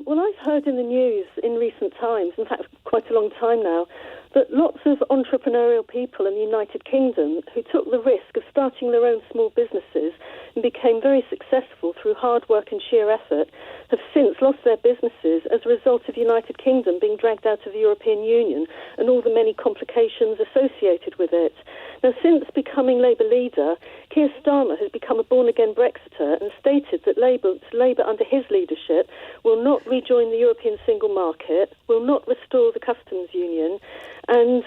Well, I've heard in the news in recent times, in fact, quite a long time now, that lots of entrepreneurial people in the United Kingdom who took the risk of starting their own small businesses and became very successful through hard work and sheer effort have since lost their businesses as a result of the United Kingdom being dragged out of the European Union and all the many complications associated with it. Now, since becoming Labour leader, Keir Starmer has become a born-again Brexiter and stated that Labour under his leadership will not rejoin the European single market, will not restore the customs union, and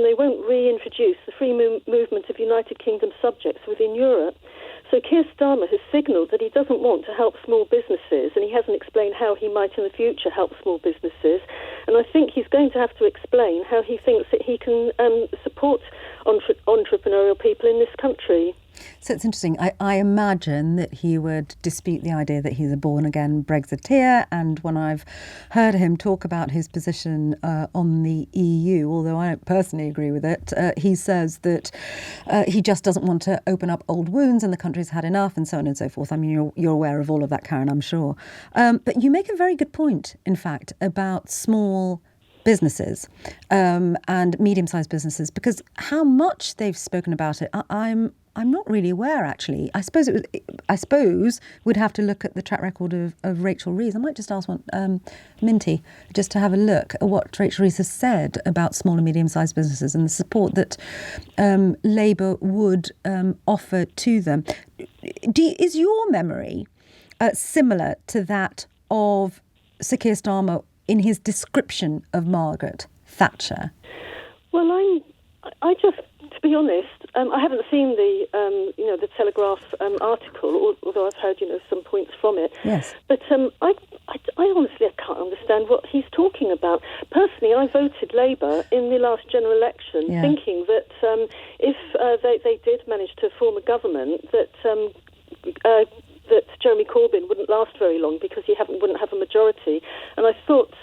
they won't reintroduce the free movement of United Kingdom subjects within Europe. So Keir Starmer has signalled that he doesn't want to help small businesses, and he hasn't explained how he might in the future help small businesses. And I think he's going to have to explain how he thinks that he can support entrepreneurial people in this country. So it's interesting. I imagine that he would dispute the idea that he's a born-again Brexiteer. And when I've heard him talk about his position on the EU, although I don't personally agree with it, he says that he just doesn't want to open up old wounds and the country's had enough and so on and so forth. I mean, you're aware of all of that, Karen, I'm sure. But you make a very good point, in fact, about small businesses and medium-sized businesses, because how much they've spoken about it, I'm not really aware, actually. I suppose we'd have to look at the track record of Rachel Reeves. I might just ask Minty, just to have a look at what Rachel Reeves has said about small and medium-sized businesses and the support that Labour would offer to them. Is your memory similar to that of Sir Keir Starmer in his description of Margaret Thatcher? Well, I just, to be honest, I haven't seen the Telegraph article, although I've heard, some points from it. Yes. But I honestly can't understand what he's talking about. Personally, I voted Labour in the last general election, thinking that if they did manage to form a government, that Jeremy Corbyn wouldn't last very long because he wouldn't have a majority. And I thought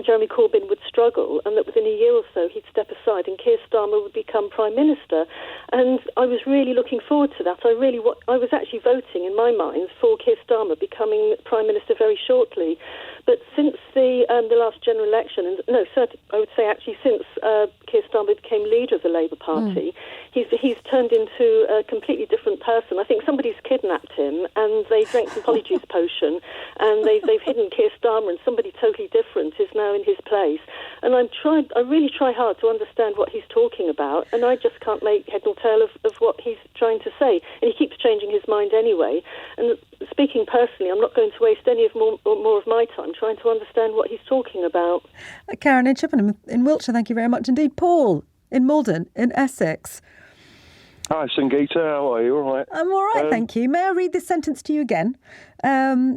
Jeremy Corbyn would struggle and that within a year or so he'd step aside and Keir Starmer would become Prime Minister. And I was really looking forward to that. I was actually voting in my mind for Keir Starmer becoming Prime Minister very shortly. But since the last general election, I would say actually since Keir Starmer became leader of the Labour Party, he's turned into a completely different person. I think somebody's kidnapped him and they drank some polyjuice potion and they've hidden Keir Starmer and somebody totally different is now in his place. And I really try hard to understand what he's talking about, and I just can't make head nor tail of what he's trying to say. And he keeps changing his mind anyway. And speaking personally, I'm not going to waste any more of my time trying to understand what he's talking about. Karen in Chippenham in Wiltshire, thank you very much indeed. Paul in Malden in Essex. Hi, Sangita. How are you? All right? I'm all right, thank you. May I read this sentence to you again?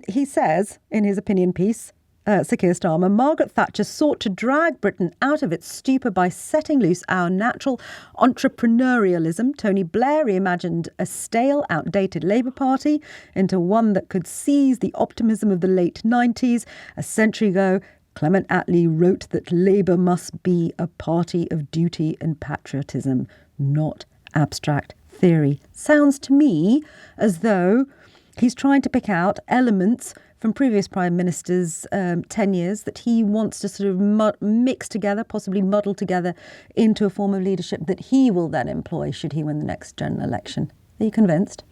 He says, in his opinion piece, Sir Keir Starmer, Margaret Thatcher sought to drag Britain out of its stupor by setting loose our natural entrepreneurialism. Tony Blair reimagined a stale, outdated Labour Party into one that could seize the optimism of the late 90s. A century ago, Clement Attlee wrote that Labour must be a party of duty and patriotism, not abstract theory. Sounds to me as though he's trying to pick out elements from previous Prime Ministers' tenures that he wants to sort of mix together, possibly muddle together into a form of leadership that he will then employ should he win the next general election. Are you convinced?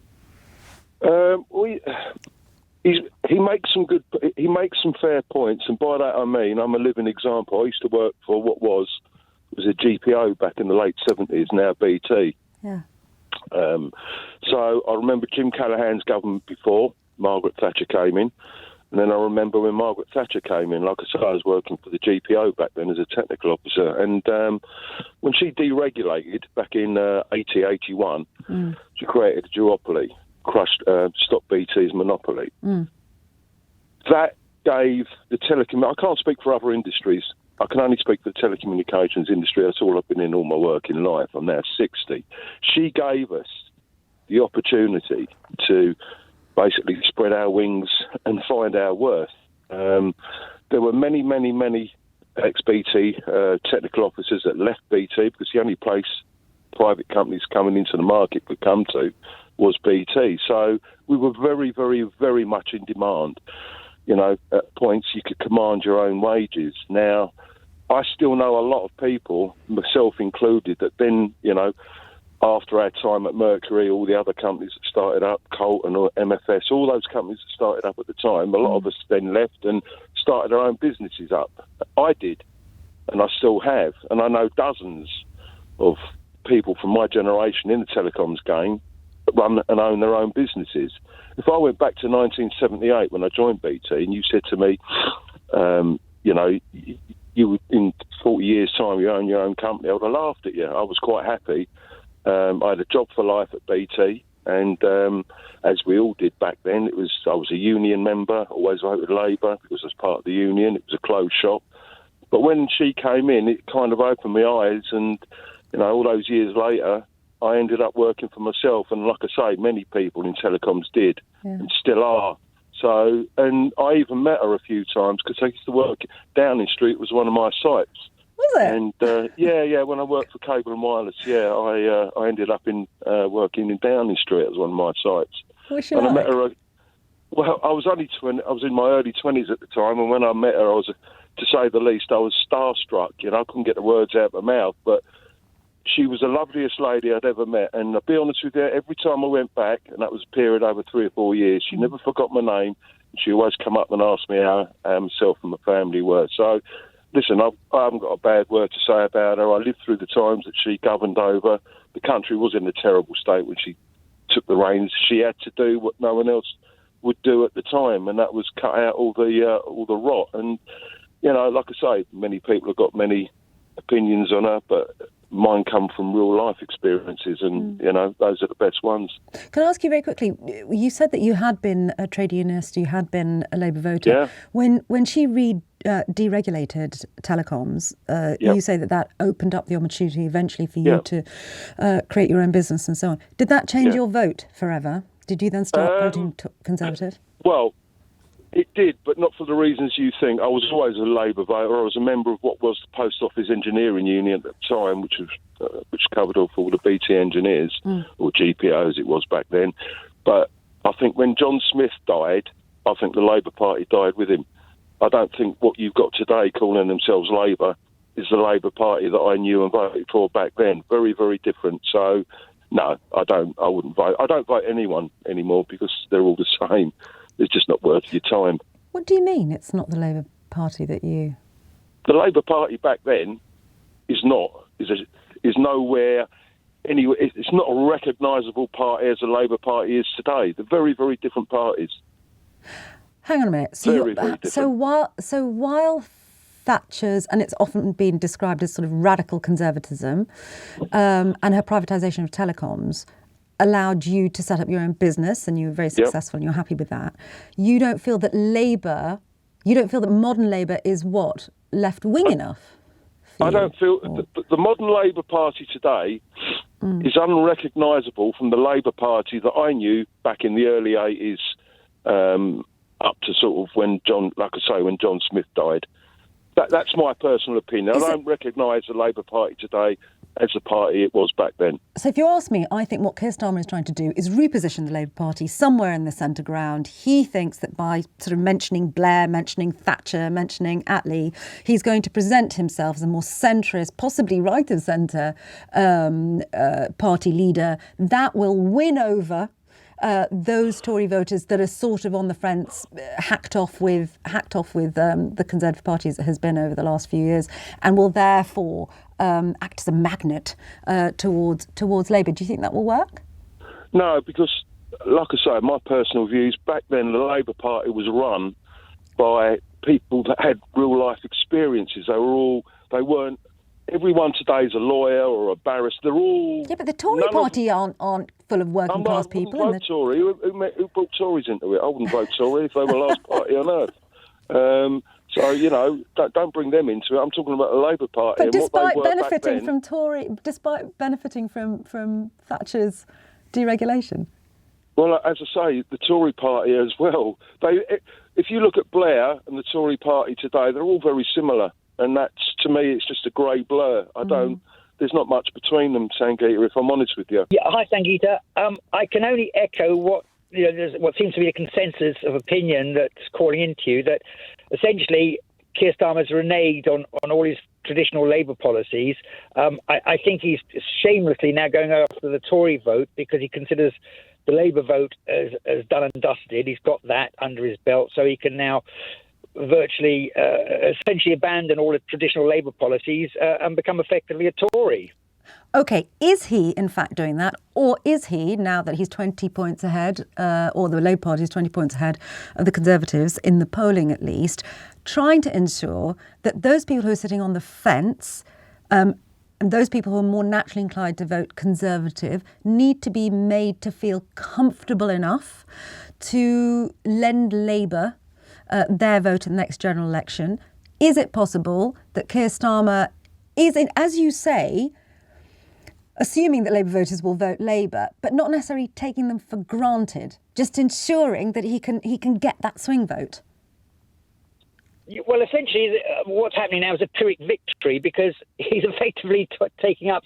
He makes some fair points, and by that I mean I'm a living example. I used to work for what was a GPO back in the late 70s, now BT. Yeah. So I remember Jim Callaghan's government before Margaret Thatcher came in, and then I remember when Margaret Thatcher came in, like I said, I was working for the GPO back then as a technical officer, and when she deregulated back in 81, she created a duopoly, stopped BT's monopoly. That gave the I can't speak for other industries, I can only speak for the telecommunications industry. That's all I've been in all my working life. I'm now 60. She gave us the opportunity to basically spread our wings and find our worth. There were many, many, many ex-BT technical officers that left BT because the only place private companies coming into the market could come to was BT. So we were very, very, very much in demand. at points you could command your own wages. Now, I still know a lot of people, myself included, that then, after our time at Mercury, all the other companies that started up, Colton or MFS, all those companies that started up at the time, a lot of us then left and started our own businesses up. I did, and I still have. And I know dozens of people from my generation in the telecoms game that run and own their own businesses. If I went back to 1978 when I joined BT and you said to me, you would, in 40 years' time, you own your own company, I would have laughed at you. I was quite happy. I had a job for life at BT, and as we all did back then, I was a union member, always voted Labour because I was part of the union. It was a closed shop. But when she came in, it kind of opened my eyes, and all those years later, I ended up working for myself. And like I say, many people in telecoms did and still are. So, and I even met her a few times because I used to work Downing Street was one of my sites. Was it? And when I worked for Cable and Wireless, I ended up in working in Downing Street as one of my sites. What's she and like? I met her. I was only 20. I was in my early 20s at the time, and when I met her, I was, to say the least, I was starstruck. I couldn't get the words out of my mouth, but she was the loveliest lady I'd ever met. And I'll be honest with you, every time I went back, and that was a period over 3 or 4 years, she never forgot my name. She always come up and asked me how myself and my family were. So, listen, I haven't got a bad word to say about her. I lived through the times that she governed over. The country was in a terrible state when she took the reins. She had to do what no one else would do at the time, and that was cut out all the rot. And, like I say, many people have got many opinions on her, but mine come from real life experiences, and those are the best ones. Can I ask you very quickly? You said that you had been a trade unionist, you had been a Labour voter. Yeah. When she deregulated telecoms, you say that opened up the opportunity eventually for you to create your own business and so on. Did that change your vote forever? Did you then start voting Conservative? Well, it did, but not for the reasons you think. I was always a Labour voter. I was a member of what was the Post Office Engineering Union at the time, which covered off all the BT engineers, or GPO as it was back then. But I think when John Smith died, I think the Labour Party died with him. I don't think what you've got today calling themselves Labour is the Labour Party that I knew and voted for back then. Very, very different. So, no, I wouldn't vote. I don't vote anyone anymore because they're all the same. It's just not worth your time. What do you mean it's not the Labour Party that you... The Labour Party back then is nowhere... Anyway, it's not a recognisable party as the Labour Party is today. They're very, very different parties. Hang on a minute. Very different. So while Thatcher's, and it's often been described as sort of radical conservatism, and her privatisation of telecoms allowed you to set up your own business, and you were very successful and you're happy with that. You don't feel that modern Labour is what? Left-wing enough? I don't feel... The modern Labour Party today is unrecognisable from the Labour Party that I knew back in the early 80s, up to sort of when John Smith died. That's my personal opinion. I don't recognise the Labour Party today as the party it was back then. So if you ask me, I think what Keir Starmer is trying to do is reposition the Labour Party somewhere in the centre ground. He thinks that by sort of mentioning Blair, mentioning Thatcher, mentioning Attlee, he's going to present himself as a more centrist, possibly right of centre party leader that will win over those Tory voters that are sort of on the fence, hacked off with the Conservative Party as it has been over the last few years, and will therefore act as a magnet towards Labour. Do you think that will work? No, because, like I say, my personal views, back then the Labour Party was run by people that had real life experiences. They weren't. Everyone today is a lawyer or a barrister. They're all... Yeah, but the Tory party aren't full of working class people. I wouldn't vote Tory. Who brought Tories into it? I wouldn't vote Tory if they were the last party on earth. So, don't bring them into it. I'm talking about the Labour Party. But despite benefiting from Thatcher's deregulation. Well, as I say, the Tory party as well. If you look at Blair and the Tory party today, they're all very similar. And that's, to me, it's just a grey blur. There's not much between them, Sangita, if I'm honest with you. Yeah, hi, Sangita. I can only echo what there's what seems to be a consensus of opinion that's calling into you that essentially Keir Starmer's reneged on all his traditional Labour policies. I think he's shamelessly now going after the Tory vote because he considers the Labour vote as done and dusted. He's got that under his belt, so he can now virtually essentially abandon all the traditional Labour policies and become effectively a Tory. OK, is he in fact doing that? Or is he, now that he's 20 points ahead, or the Labour Party is 20 points ahead of the Conservatives, in the polling at least, trying to ensure that those people who are sitting on the fence and those people who are more naturally inclined to vote Conservative need to be made to feel comfortable enough to lend Labour their vote in the next general election? Is it possible that Keir Starmer is, as you say, assuming that Labour voters will vote Labour, but not necessarily taking them for granted, just ensuring that he can get that swing vote? Well, essentially, what's happening now is a Pyrrhic victory because he's effectively taking up,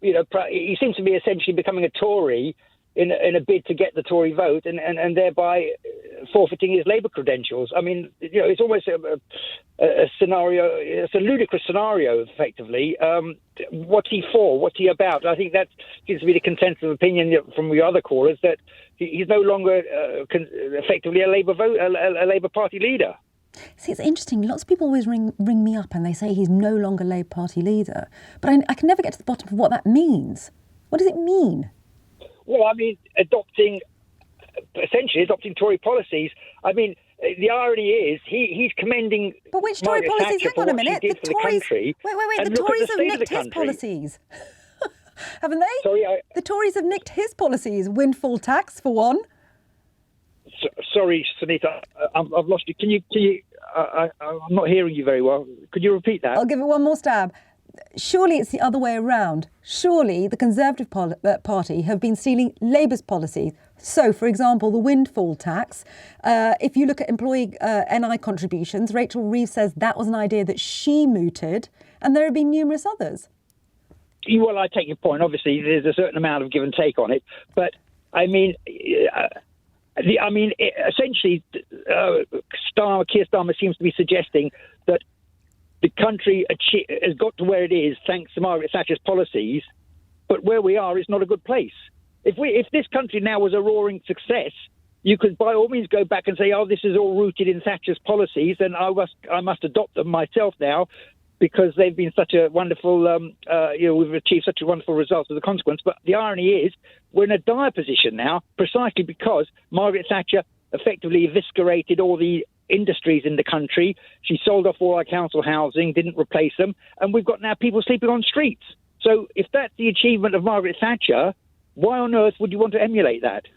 he seems to be essentially becoming a Tory in a bid to get the Tory vote and thereby forfeiting his Labour credentials. I mean, it's almost a scenario, it's a ludicrous scenario, effectively. What's he for? What's he about? I think that seems to be the consensus of opinion from the other callers that he's no longer effectively a Labour Party leader. See, it's interesting. Lots of people always ring me up and they say he's no longer Labour Party leader. But I can never get to the bottom of what that means. What does it mean? Well, I mean, essentially adopting Tory policies. I mean, the irony is he's commending. But which Tory Margaret policies? Thatcher Hang on a minute. The Tories. Wait. The Tories have nicked his policies, haven't they? Sorry, the Tories have nicked his policies. Windfall tax, for one. Sorry, Sangita, I've lost you. Can you? I'm not hearing you very well. Could you repeat that? I'll give it one more stab. Surely it's the other way around. Surely the Conservative Party have been stealing Labour's policies. So, for example, the windfall tax. If you look at employee NI contributions, Rachel Reeves says that was an idea that she mooted, and there have been numerous others. Well, I take your point. Obviously, there's a certain amount of give and take on it, but I mean. Essentially, Keir Starmer seems to be suggesting that the country has got to where it is thanks to Margaret Thatcher's policies, but where we are is not a good place. If this country now was a roaring success, you could by all means go back and say, oh, this is all rooted in Thatcher's policies, and I must adopt them myself now because they've been such a wonderful, we've achieved such a wonderful result as a consequence. But the irony is we're in a dire position now precisely because Margaret Thatcher effectively eviscerated all the industries in the country. She sold off all our council housing, didn't replace them, and we've got now people sleeping on streets. So if that's the achievement of Margaret Thatcher, why on earth would you want to emulate that?